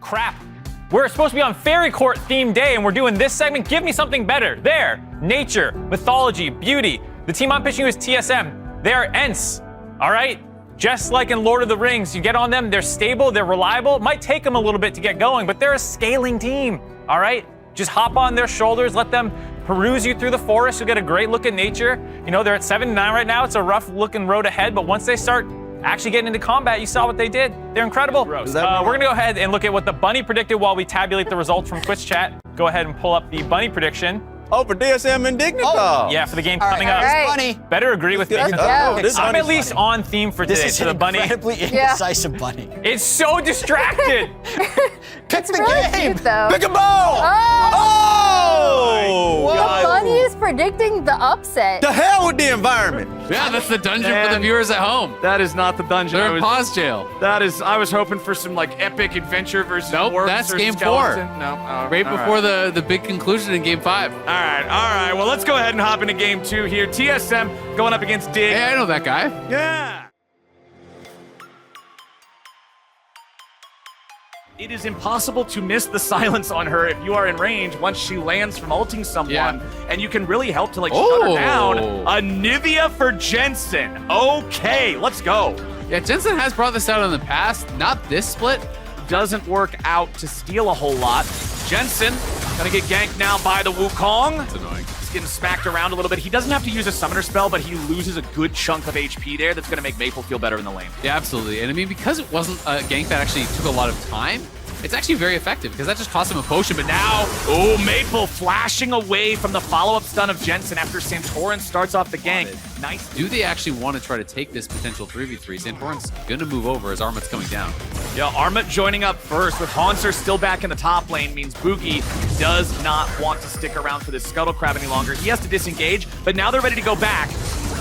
crap. We're supposed to be on Fairy Court themed day and we're doing this segment. Give me something better. There, nature, mythology, beauty. The team I'm pitching you is TSM. They are Ents, all right? Just like in Lord of the Rings, you get on them, they're stable, they're reliable. Might take them a little bit to get going, but they're a scaling team, all right? Just hop on their shoulders, let them peruse you through the forest. You'll get a great look at nature. You know, they're at 7-9 right now. It's a rough looking road ahead, but once they start actually getting into combat, you saw what they did. They're incredible. We're gonna go ahead and look at what the bunny predicted while we tabulate the results from Twitch chat. Go ahead and pull up the bunny prediction. Oh, for DSM and Dignity. Oh, yeah, for the game coming up. Bunny. Better agree with me. go. I'm at least on theme for today. This is So the an bunny. incredibly indecisive bunny. It's so distracted. Pick the really game. cute, though. Pick a ball. Oh! The bunny is predicting the upset. The hell with the environment. Yeah, that's the dungeon for the viewers at home. That is not the dungeon. They're in pause jail. That is. I was hoping for some like epic adventure versus Nope, orcs that's or game 4. skeleton. No, Right before the big conclusion in game 5. All right. Well, let's go ahead and hop into game 2 here. TSM going up against Dig. Hey, I know that guy. Yeah. It is impossible to miss the silence on her if you are in range once she lands from ulting someone, and you can really help to like shut her down. A Nivea for Jensen. Okay, let's go. Yeah, Jensen has brought this out in the past. Not this split. Doesn't work out to steal a whole lot. Jensen gonna get ganked now by the Wukong. That's annoying. He's getting smacked around a little bit. He doesn't have to use a summoner spell, but he loses a good chunk of HP there. That's gonna make Maple feel better in the lane. Yeah, absolutely. And I mean, because it wasn't a gank that actually took a lot of time, it's actually very effective because that just cost him a potion. But now, Maple flashing away from the follow-up stun of Jensen after Santorin starts off the gank. Nice. do they actually want to try to take this potential 3v3? Santorin's going to move over as Armit's coming down. Yeah, Armut joining up first with Hauntzer still back in the top lane means Boogie does not want to stick around for this Scuttle Crab any longer. He has to disengage, but now they're ready to go back.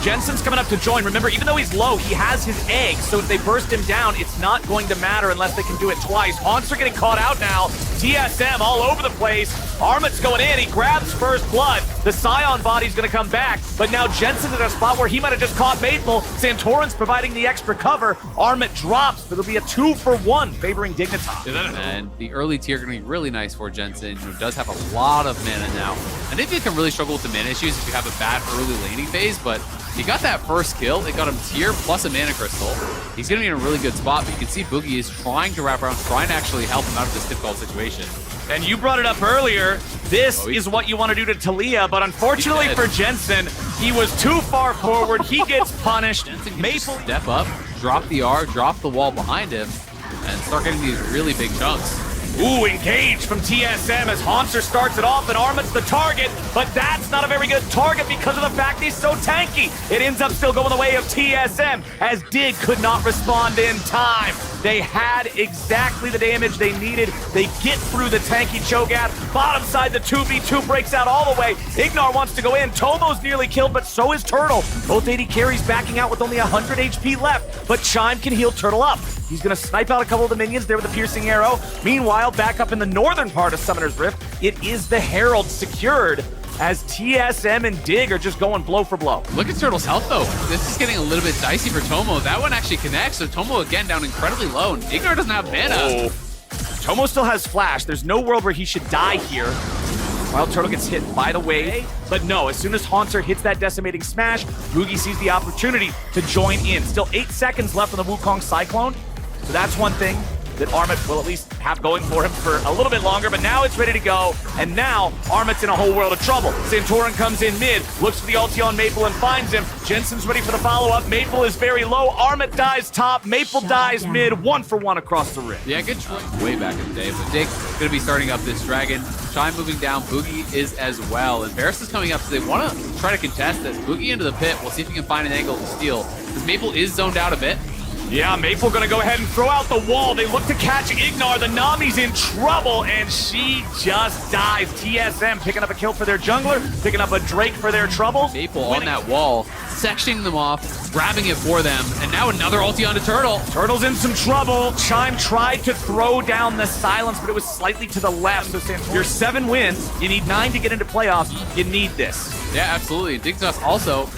Jensen's coming up to join. Remember, even though he's low, he has his egg, so if they burst him down, it's not going to matter unless they can do it twice. Hauntzer getting caught out now. TSM all over the place. Armit's going in. He grabs first blood. The Scion body's going to come back, but now Jensen's in a spot where he might have just caught Maple. Santorin's providing the extra cover. Armit drops, but it'll be a 2-for-1 favoring Dignitas. And the early tier going to be really nice for Jensen, who does have a lot of mana now. I think they can really struggle with the mana issues if you have a bad early laning phase, but he got that first kill. It got him tier plus a mana crystal. He's going to be in a really good spot, but you can see Boogie is trying to wrap around, trying to actually help him out of this difficult situation. And you brought it up earlier. This is what you want to do to Talia, but unfortunately for Jensen, he was too far forward. He gets punished. Maple step up, drop the R, drop the wall behind him, and start getting these really big chunks. Ooh, engaged from TSM as Hauntzer starts it off, and Armit's the target, but that's not a very good target because of the fact he's so tanky. It ends up still going the way of TSM as Dig could not respond in time. They had exactly the damage they needed. They get through the tanky Cho'Gath. Bottom side, the 2v2 breaks out all the way. Ignar wants to go in. Tomo's nearly killed, but so is Turtle. Both AD carries backing out with only 100 HP left, but Chime can heal Turtle up. He's going to snipe out a couple of the minions there with a piercing arrow. Meanwhile, back up in the northern part of Summoner's Rift, it is the Herald secured as TSM and Dig are just going blow for blow. Look at Turtle's health, though. This is getting a little bit dicey for Tomo. That one actually connects, so Tomo again down incredibly low, and Ignar doesn't have mana. Tomo still has flash. There's no world where he should die here. While Turtle gets hit by the wave, but no, as soon as Hauntzer hits that decimating smash, Boogie sees the opportunity to join in. Still 8 seconds left on the Wukong Cyclone, so that's one thing that Armit will at least have going for him for a little bit longer, but now it's ready to go, and now Armit's in a whole world of trouble. Santorin comes in mid, looks for the ulti on Maple and finds him. Jensen's ready for the follow-up. Maple is very low. Armit dies top. Maple dies mid. 1-for-1 across the rim. Yeah, good choice way back in the day, but Dig's going to be starting up this dragon. Chime moving down, Boogie is as well, and Varus is coming up, so they want to try to contest this. Boogie into the pit. We'll see if he can find an angle to steal, because Maple is zoned out a bit. Yeah, Maple gonna go ahead and throw out the wall. They look to catch Ignar. The Nami's in trouble, and she just dies. TSM picking up a kill for their jungler, picking up a Drake for their troubles. Maple on that wall, sectioning them off, grabbing it for them, and now another ulti onto Turtle. Turtle's in some trouble. Chime tried to throw down the silence, but it was slightly to the left. So Santorin, your 7 wins. You need 9 to get into playoffs. You need this. Yeah, absolutely. Dignitas also.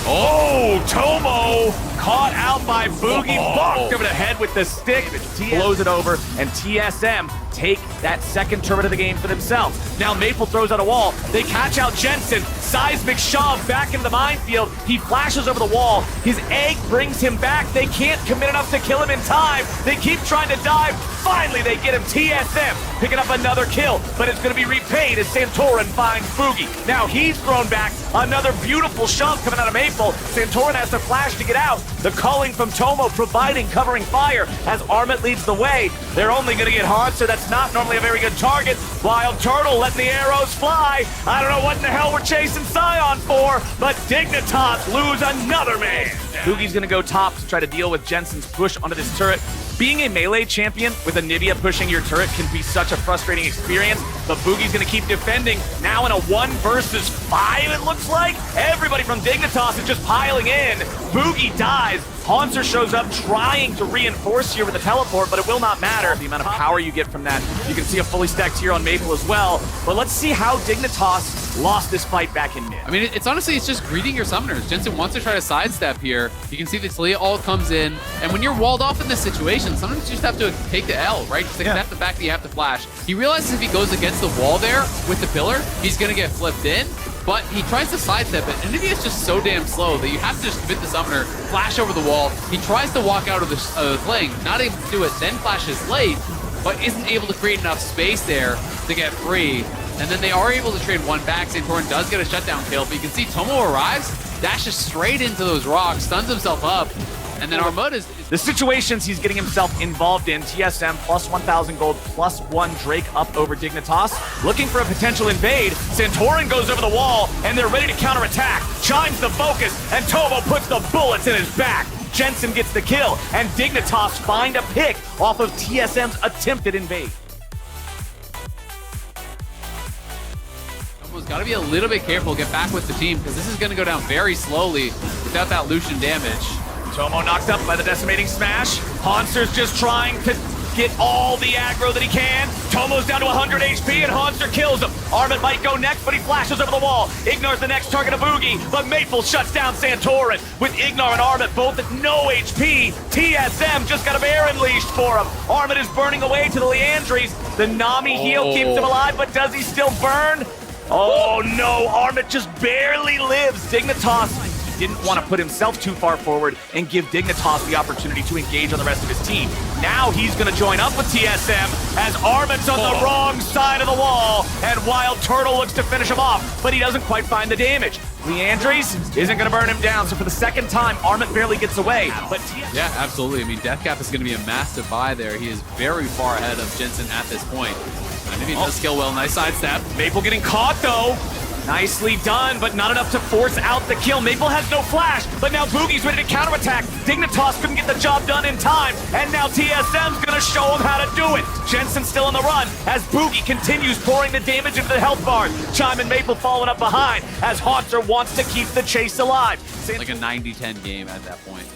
Oh, Tomo caught out by Boogie, bonked over the head with the stick, blows it over, and TSM take that second turret of the game for themselves. Now Maple throws out a wall, they catch out Jensen, seismic shove back into the minefield, he flashes over the wall, his egg brings him back, they can't commit enough to kill him in time, they keep trying to dive, finally they get him, TSM picking up another kill, but it's going to be repaid as Santorin finds Boogie. Now he's thrown back, another beautiful shove coming out of Maple, Santorin has to flash to get out, the culling from Tomo providing covering fire as Armit leads the way, they're only going to get Hauntzer, that's not normally a very good target, Wild Turtle letting the arrows fly, I don't know what in the hell we're chasing Sion for, but Dignitas lose another man. Boogie's going to go top to try to deal with Jensen's push onto this turret. Being a melee champion with a Nivea pushing your turret can be such a frustrating experience, but Boogie's gonna keep defending. Now in a 1 versus 5, it looks like. Everybody from Dignitas is just piling in. Boogie dies. Hauntzer shows up trying to reinforce here with the teleport, but it will not matter. The amount of power you get from that. You can see a fully stacked tier on Maple as well, but let's see how Dignitas lost this fight back in mid. I mean, it's honestly, it's just greeting your summoners. Jensen wants to try to sidestep here. You can see the Talia ult comes in, and when you're walled off in this situation, sometimes you just have to take the L, right? Just accept the fact that you have to flash. He realizes if he goes against the wall there with the pillar, he's gonna get flipped in, but he tries to sidestep it, and Nivea is just so damn slow that you have to just commit the summoner, flash over the wall. He tries to walk out of the thing, not able to do it, then flashes late, but isn't able to create enough space there to get free. And then they are able to trade one back. Santorin does get a shutdown kill, but you can see Tomo arrives, dashes straight into those rocks, stuns himself up, and then Armut is... The situations he's getting himself involved in, TSM plus 1,000 gold, plus 1 Drake up over Dignitas. Looking for a potential invade, Santorin goes over the wall, and they're ready to counterattack. Chimes the focus, and Tomo puts the bullets in his back. Jensen gets the kill, and Dignitas find a pick off of TSM's attempted invade. Tomo's got to be a little bit careful, get back with the team, because this is going to go down very slowly without that Lucian damage. Tomo knocked up by the decimating smash. Hauntser's just trying to get all the aggro that he can. Tomo's down to 100 HP and Hauntzer kills him. Armit might go next, but he flashes over the wall. Ignores the next target of Boogie, but Maple shuts down Santorin. With Ignar and Armit both at no HP, TSM just got a bear unleashed for him. Armit is burning away to the Leandries. The Nami heal keeps him alive, but does he still burn? Oh no, Armit just barely lives. Dignitas didn't want to put himself too far forward and give Dignitas the opportunity to engage on the rest of his team. Now he's going to join up with TSM as Armit's on the wrong side of the wall, and Wild Turtle looks to finish him off, but he doesn't quite find the damage. Leandries isn't going to burn him down, so for the second time, Armit barely gets away. But yeah, absolutely. I mean, Deathcap is going to be a massive buy there. He is very far ahead of Jensen at this point. And if he does skill well, nice sidestep. Maple getting caught, though. Nicely done, but not enough to force out the kill. Maple has no flash, but now Boogie's ready to counterattack. Dignitas couldn't get the job done in time, and now TSM's gonna show him how to do it. Jensen's still on the run as Boogie continues pouring the damage into the health bars. Chime and Maple following up behind as Hauntzer wants to keep the chase alive. Like a 90-10 game at that point.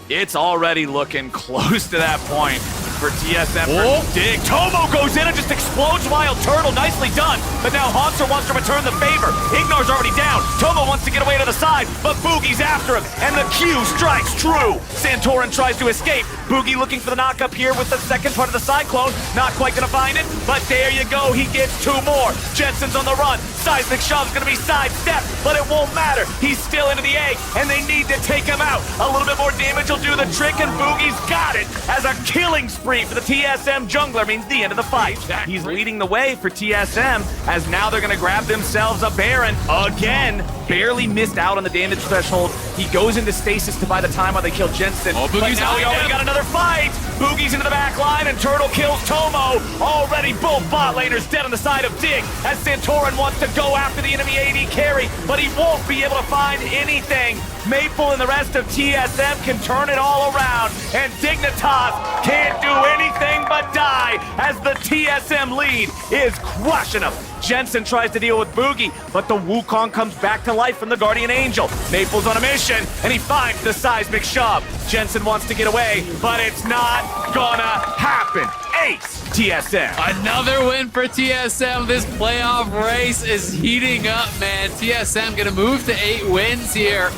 It's already looking close to that point for TSM. Dig. Tomo goes in and just explodes Wild Turtle. Nicely done. But now Hauntzer wants to return the favor. Ignar's already down. Tomo wants to get away to the side, but Boogie's after him, and the Q strikes true. Santorin tries to escape. Boogie looking for the knock-up here with the second part of the Cyclone. Not quite gonna find it, but there you go. He gets 2 more. Jensen's on the run. Seismic Shove's gonna be sidestepped, but it won't matter. He's still into the egg, and they need to take him out. A little bit more damage will do the trick, and Boogie's got it as a killing spree for the TSM jungler means the end of the fight. He's leading the way for TSM as now they're gonna grab themselves a Baron again. Barely missed out on the damage threshold. He goes into stasis to buy the time while they kill Jensen. Oh, but now we already got another fight. Boogie's into the back line and Turtle kills Tomo. Already both bot laners dead on the side of Dig as Santorin wants to go after the enemy AD carry, but he won't be able to find anything. Maple and the rest of TSM can turn it all around, and Dignitas can't do anything but die as the TSM lead is crushing them. Jensen tries to deal with Boogie, but the Wukong comes back to life from the Guardian Angel. Maple's on a mission, and he finds the seismic shove. Jensen wants to get away, but it's not gonna happen. Ace, TSM. Another win for TSM. This playoff race is heating up, man. TSM gonna move to 8 wins here.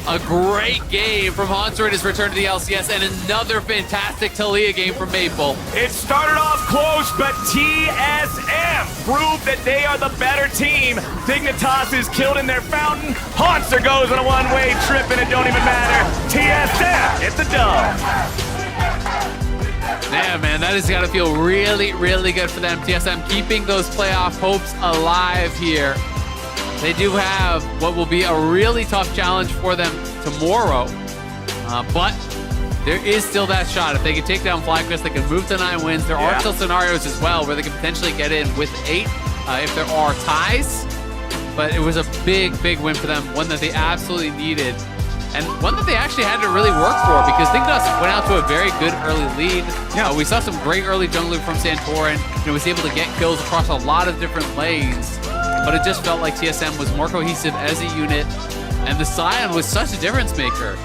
A great game from Hauntzer in his return to the LCS, and another fantastic Talia game from Maple. It started off close, but TSM proved that they are the better team. Dignitas is killed in their fountain. Hauntzer goes on a one-way trip, and it don't even matter. TSM, it's a dub. Yeah, man, that has got to feel really, really good for them. TSM keeping those playoff hopes alive here. They do have what will be a really tough challenge for them tomorrow, but there is still that shot. If they can take down FlyQuest, they can move to 9 wins. There are still scenarios as well where they can potentially get in with 8 if there are ties, but it was a big, big win for them, one that they absolutely needed, and one that they actually had to really work for because Dignitas went out to a very good early lead. We saw some great early jungling from Santorin. Was able to get kills across a lot of different lanes. But it just felt like TSM was more cohesive as a unit, and the Scion was such a difference maker.